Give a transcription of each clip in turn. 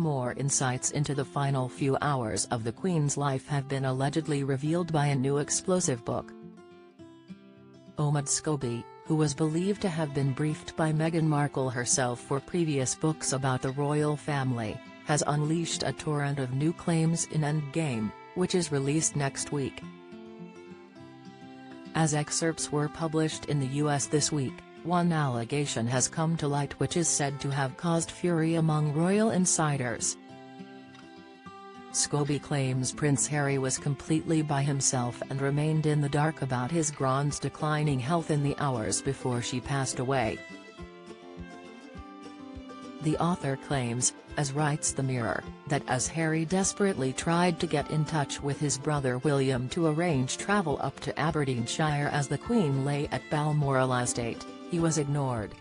more insights into the final few hours of the Queen's life have been allegedly revealed by a new explosive book. Omid Scobie, who was believed to have been briefed by Meghan Markle herself for previous books about the royal family, has unleashed a torrent of new claims in Endgame, which is released next week. As excerpts were published in the US this week, one allegation has come to light which is said to have caused fury among royal insiders. Scobie claims Prince Harry was completely by himself and remained in the dark about his grand's declining health in the hours before she passed away. The author claims, as writes the Mirror, that as Harry desperately tried to get in touch with his brother William to arrange travel up to Aberdeenshire as the Queen lay at Balmoral estate, he was ignored.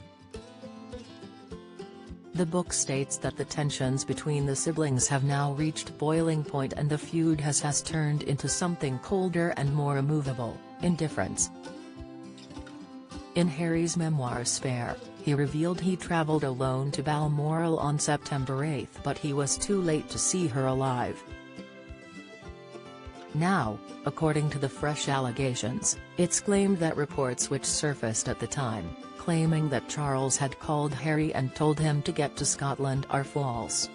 The book states that the tensions between the siblings have now reached boiling point and the feud has turned into something colder and more immovable, indifference. In Harry's memoir Spare, he revealed he travelled alone to Balmoral on September 8 but he was too late to see her alive. Now, according to the fresh allegations, it's claimed that reports which surfaced at the time, claiming that Charles had called Harry and told him to get to Scotland are false.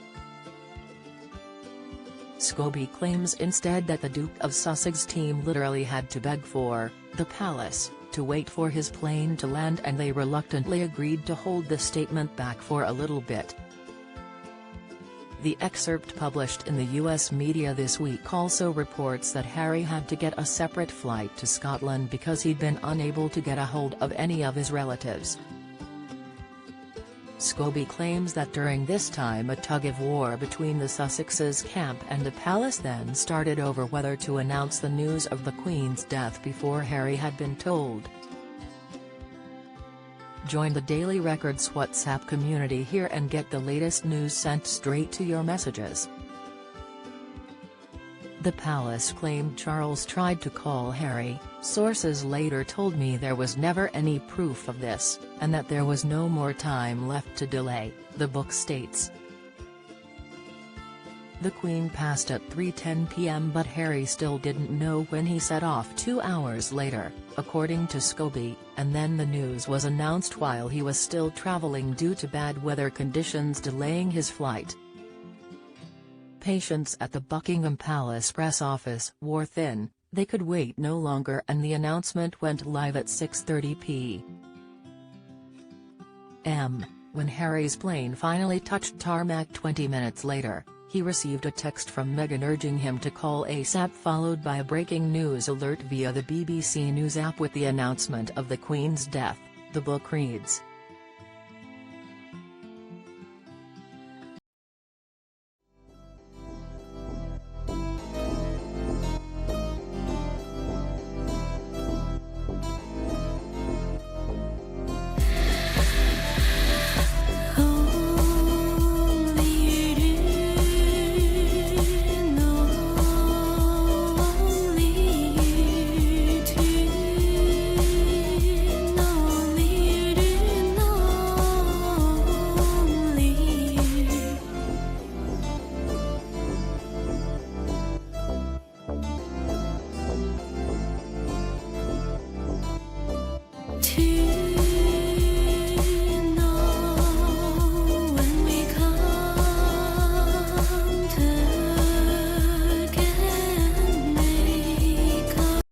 Scobie claims instead that the Duke of Sussex team literally had to beg for the palace to wait for his plane to land and they reluctantly agreed to hold the statement back for a little bit. The excerpt published in the US media this week also reports that Harry had to get a separate flight to Scotland because he'd been unable to get a hold of any of his relatives. Scobie claims that during this time a tug-of-war between the Sussexes' camp and the palace then started over whether to announce the news of the Queen's death before Harry had been told. Join the Daily Record's WhatsApp community here and get the latest news sent straight to your messages. The palace claimed Charles tried to call Harry. Sources later told me there was never any proof of this, and that there was no more time left to delay, the book states. The Queen passed at 3:10 p.m. but Harry still didn't know when he set off 2 hours later, according to Scobie, and then the news was announced while he was still travelling due to bad weather conditions delaying his flight. Patients at the Buckingham Palace press office wore thin, they could wait no longer and the announcement went live at 6:30 p.m. When Harry's plane finally touched tarmac 20 minutes later, he received a text from Meghan urging him to call ASAP followed by a breaking news alert via the BBC News app with the announcement of the Queen's death, the book reads.